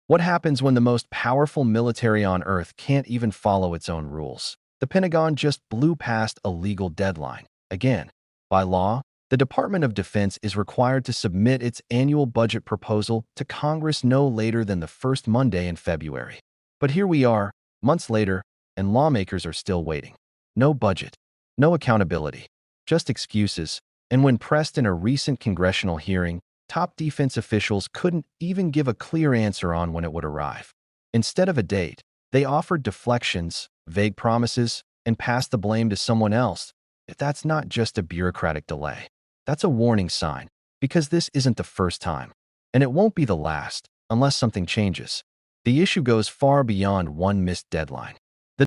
What happens when the most powerful military on Earth can't even follow its own rules? The Pentagon just blew past a legal deadline. Again, by law, the Department of Defense is required to submit its annual budget proposal to Congress no later than the first Monday in February. But here we are, months later, and lawmakers are still waiting. No budget, no accountability, just excuses. And when pressed in a recent congressional hearing, top defense officials couldn't even give a clear answer on when it would arrive. Instead of a date, they offered deflections, vague promises, and passed the blame to someone else. If that's not just a bureaucratic delay, that's a warning sign, because this isn't the first time, and it won't be the last, unless something changes. The issue goes far beyond one missed deadline.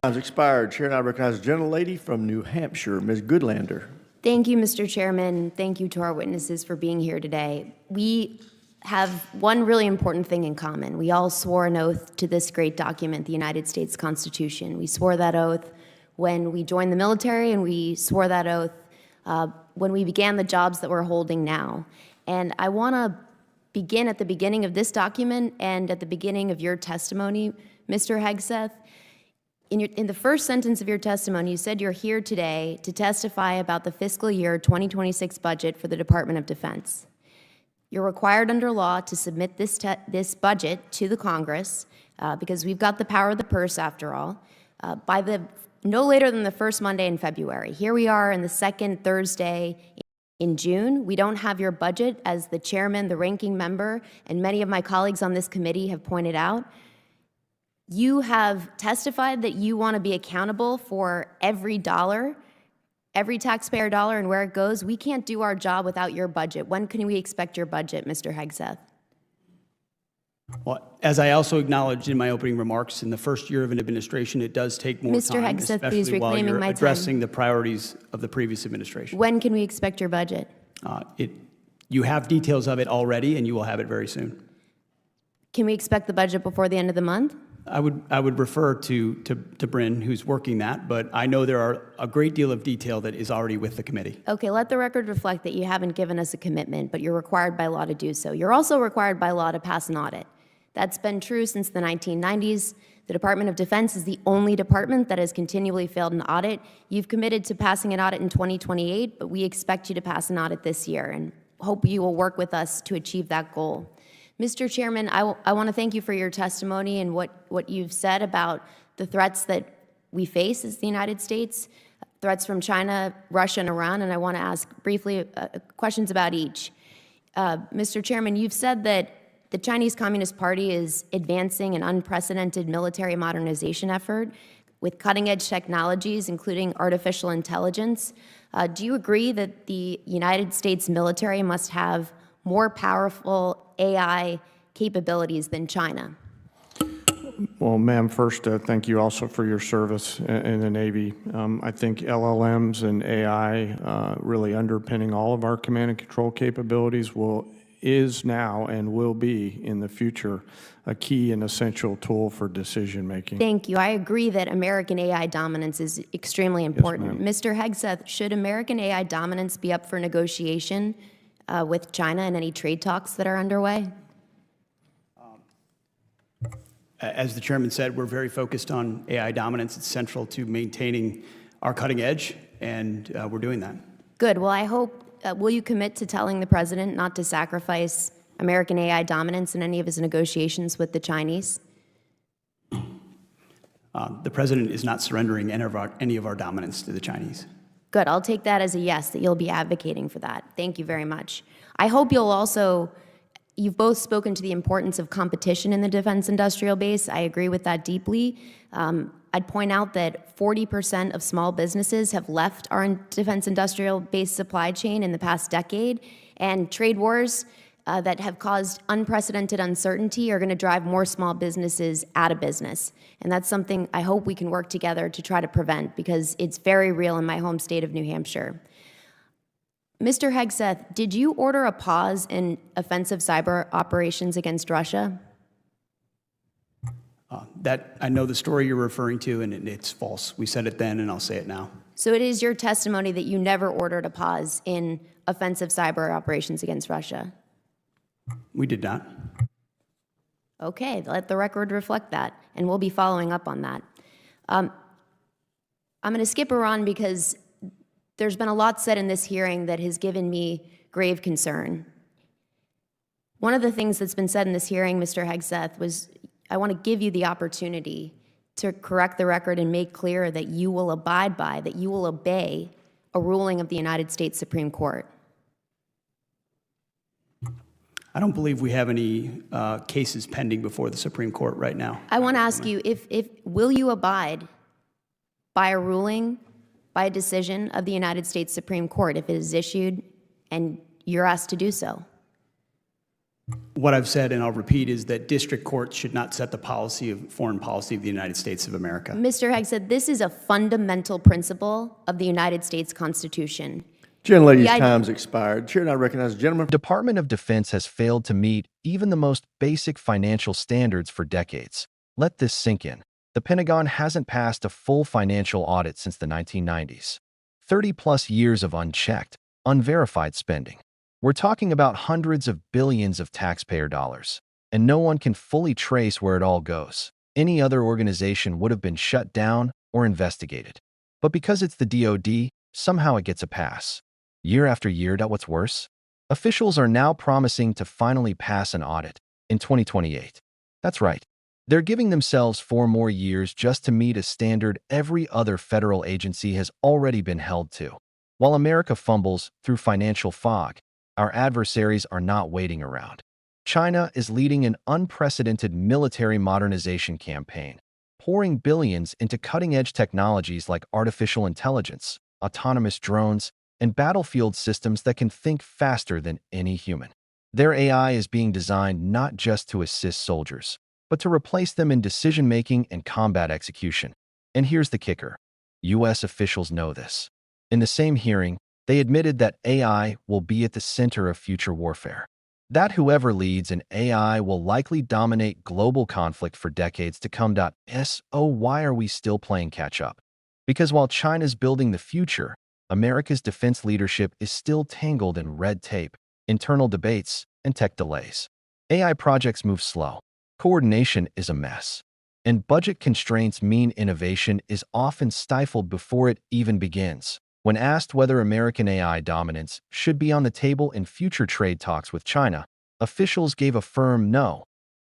Time's expired. Chair, I recognize the gentlelady from New Hampshire, Ms. Goodlander. Thank you, Mr. Chairman. Thank you to our witnesses for being here today. We have one really important thing in common. We all swore an oath to this great document, the United States Constitution. We swore that oath when we joined the military, and we swore that oath when we began the jobs that we're holding now. And I want to begin at the beginning of this document and at the beginning of your testimony, Mr. Hegseth. In the first sentence of your testimony, you said you're here today to testify about the fiscal year 2026 budget for the Department of Defense. You're required under law to submit this budget to the Congress because we've got the power of the purse, after all, by no later than the first Monday in February. Here we are in the second Thursday in June. We don't have your budget, as the chairman, the ranking member, and many of my colleagues on this committee have pointed out. You have testified that you want to be accountable for every dollar, every taxpayer dollar, and where it goes. We can't do our job without your budget. When can we expect your budget, Mr. Hegseth? Well, as I also acknowledged in my opening remarks, in the first year of an administration, it does take more Mr. time, Hegseth, especially please while reclaiming you're my addressing time. the priorities of the previous administration. When can we expect your budget? You have details of it already, and you will have it very soon. Can we expect the budget before the end of the month? I would refer to Bryn, who's working that, but I know there are a great deal of detail that is already with the committee. Okay, let the record reflect that you haven't given us a commitment, but you're required by law to do so. You're also required by law to pass an audit. That's been true since the 1990s. The Department of Defense is the only department that has continually failed an audit. You've committed to passing an audit in 2028, but we expect you to pass an audit this year and hope you will work with us to achieve that goal. Mr. Chairman, I want to thank you for your testimony and what you've said about the threats that we face as the United States, threats from China, Russia, and Iran, and I want to ask briefly questions about each. Mr. Chairman, you've said that the Chinese Communist Party is advancing an unprecedented military modernization effort with cutting-edge technologies, including artificial intelligence. Do you agree that the United States military must have more powerful AI capabilities than China? Well, ma'am, first, thank you also for your service in the Navy. I think LLMs and AI really underpinning all of our command and control capabilities is now and will be in the future a key and essential tool for decision making. Thank you. I agree that American AI dominance is extremely important. Yes, Mr. Hegseth, should American AI dominance be up for negotiation with China and any trade talks that are underway? As the chairman said, we're very focused on AI dominance. It's central to maintaining our cutting edge, and we're doing that. Good. Well, I hope, will you commit to telling the president not to sacrifice American AI dominance in any of his negotiations with the Chinese? The president is not surrendering any of our dominance to the Chinese. Good. I'll take that as a yes, that you'll be advocating for that. Thank you very much. I hope you'll also, you've both spoken to the importance of competition in the defense industrial base. I agree with that deeply. I'd point out that 40% of small businesses have left our defense industrial base supply chain in the past decade, and trade wars that have caused unprecedented uncertainty are going to drive more small businesses out of business. And that's something I hope we can work together to try to prevent, because it's very real in my home state of New Hampshire. Mr. Hegseth, did you order a pause in offensive cyber operations against Russia? I know the story you're referring to, and it's false. We said it then, and I'll say it now. So it is your testimony that you never ordered a pause in offensive cyber operations against Russia? We did not. Okay, let the record reflect that, and we'll be following up on that. I'm going to skip Iran because there's been a lot said in this hearing that has given me grave concern. One of the things that's been said in this hearing, Mr. Hegseth, was I want to give you the opportunity to correct the record and make clear that you will abide by, that you will obey a ruling of the United States Supreme Court. I don't believe we have any cases pending before the Supreme Court right now. I want to ask you, will you abide by a ruling, by a decision of the United States Supreme Court if it is issued and you're asked to do so? What I've said, and I'll repeat, is that district courts should not set the foreign policy of the United States of America. Mr. Hegseth, this is a fundamental principle of the United States Constitution. Gentlelady's time's expired. Chair now recognizes the gentleman. The Department of Defense has failed to meet even the most basic financial standards for decades. Let this sink in. The Pentagon hasn't passed a full financial audit since the 1990s. 30-plus years of unchecked, unverified spending. We're talking about hundreds of billions of taxpayer dollars, and no one can fully trace where it all goes. Any other organization would have been shut down or investigated. But because it's the DoD, somehow it gets a pass. Year after year, what's worse? Officials are now promising to finally pass an audit in 2028. That's right. They're giving themselves 4 more years just to meet a standard every other federal agency has already been held to. While America fumbles through financial fog, our adversaries are not waiting around. China is leading an unprecedented military modernization campaign, pouring billions into cutting-edge technologies like artificial intelligence, autonomous drones, and battlefield systems that can think faster than any human. Their AI is being designed not just to assist soldiers, but to replace them in decision-making and combat execution. And here's the kicker. U.S. officials know this. In the same hearing, they admitted that AI will be at the center of future warfare. That whoever leads an AI will likely dominate global conflict for decades to come. So why are we still playing catch-up? Because while China's building the future, America's defense leadership is still tangled in red tape, internal debates, and tech delays. AI projects move slow. Coordination is a mess. And budget constraints mean innovation is often stifled before it even begins. When asked whether American AI dominance should be on the table in future trade talks with China, officials gave a firm no.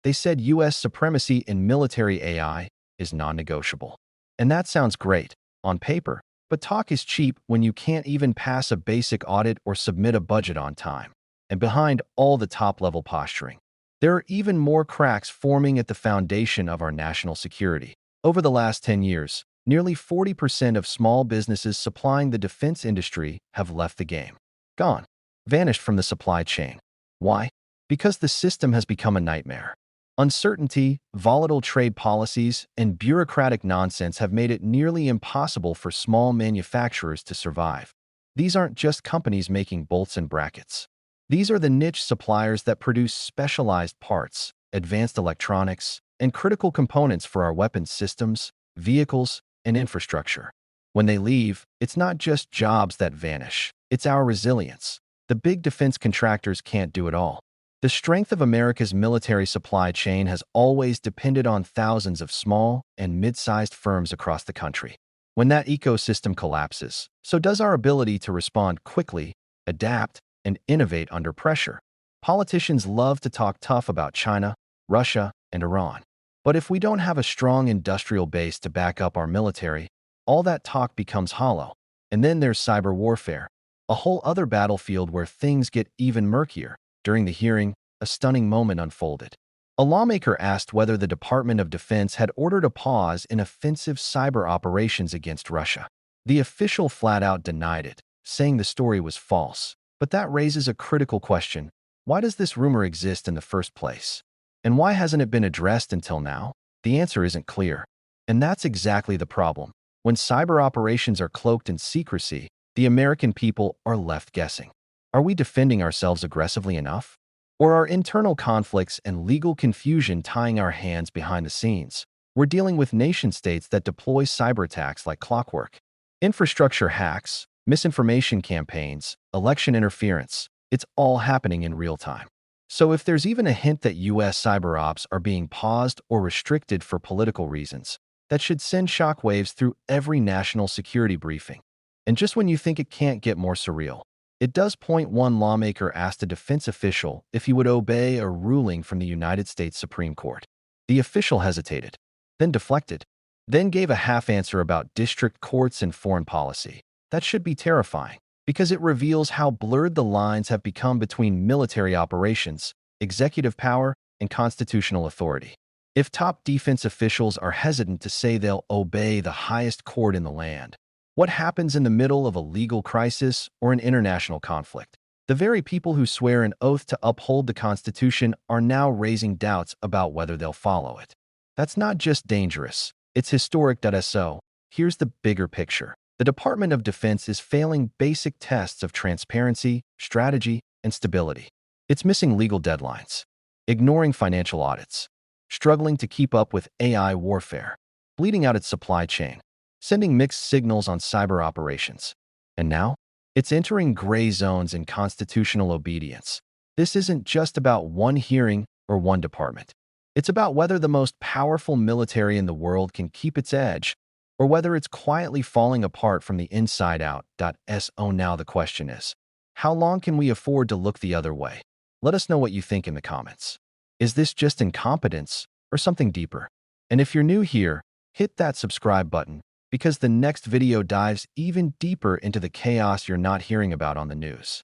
They said U.S. supremacy in military AI is non-negotiable. And that sounds great on paper, but talk is cheap when you can't even pass a basic audit or submit a budget on time. And behind all the top-level posturing, there are even more cracks forming at the foundation of our national security. Over the last 10 years, nearly 40% of small businesses supplying the defense industry have left the game. Gone. Vanished from the supply chain. Why? Because the system has become a nightmare. Uncertainty, volatile trade policies, and bureaucratic nonsense have made it nearly impossible for small manufacturers to survive. These aren't just companies making bolts and brackets. These are the niche suppliers that produce specialized parts, advanced electronics, and critical components for our weapons systems, vehicles, and infrastructure. When they leave, it's not just jobs that vanish, it's our resilience. The big defense contractors can't do it all. The strength of America's military supply chain has always depended on thousands of small and mid-sized firms across the country. When that ecosystem collapses, so does our ability to respond quickly, adapt, and innovate under pressure. Politicians love to talk tough about China, Russia, and Iran. But if we don't have a strong industrial base to back up our military, all that talk becomes hollow. And then there's cyber warfare, a whole other battlefield where things get even murkier. During the hearing, a stunning moment unfolded. A lawmaker asked whether the Department of Defense had ordered a pause in offensive cyber operations against Russia. The official flat-out denied it, saying the story was false. But that raises a critical question. Why does this rumor exist in the first place? And why hasn't it been addressed until now? The answer isn't clear. And that's exactly the problem. When cyber operations are cloaked in secrecy, the American people are left guessing. Are we defending ourselves aggressively enough? Or are internal conflicts and legal confusion tying our hands behind the scenes? We're dealing with nation-states that deploy cyber attacks like clockwork. Infrastructure hacks, misinformation campaigns, election interference. It's all happening in real time. So if there's even a hint that US cyber ops are being paused or restricted for political reasons, that should send shockwaves through every national security briefing. And just when you think it can't get more surreal, it does point. One lawmaker asked a defense official if he would obey a ruling from the United States Supreme Court. The official hesitated, then deflected, then gave a half answer about district courts and foreign policy. That should be terrifying, because it reveals how blurred the lines have become between military operations, executive power, and constitutional authority. If top defense officials are hesitant to say they'll obey the highest court in the land, what happens in the middle of a legal crisis or an international conflict? The very people who swear an oath to uphold the Constitution are now raising doubts about whether they'll follow it. That's not just dangerous, it's historic. So, here's the bigger picture. The Department of Defense is failing basic tests of transparency, strategy, and stability. It's missing legal deadlines, ignoring financial audits, struggling to keep up with AI warfare, bleeding out its supply chain, sending mixed signals on cyber operations. And now, it's entering gray zones in constitutional obedience. This isn't just about one hearing or one department. It's about whether the most powerful military in the world can keep its edge, or whether it's quietly falling apart from the inside out. So now the question is, how long can we afford to look the other way? Let us know what you think in the comments. Is this just incompetence or something deeper? And if you're new here, hit that subscribe button, because the next video dives even deeper into the chaos you're not hearing about on the news.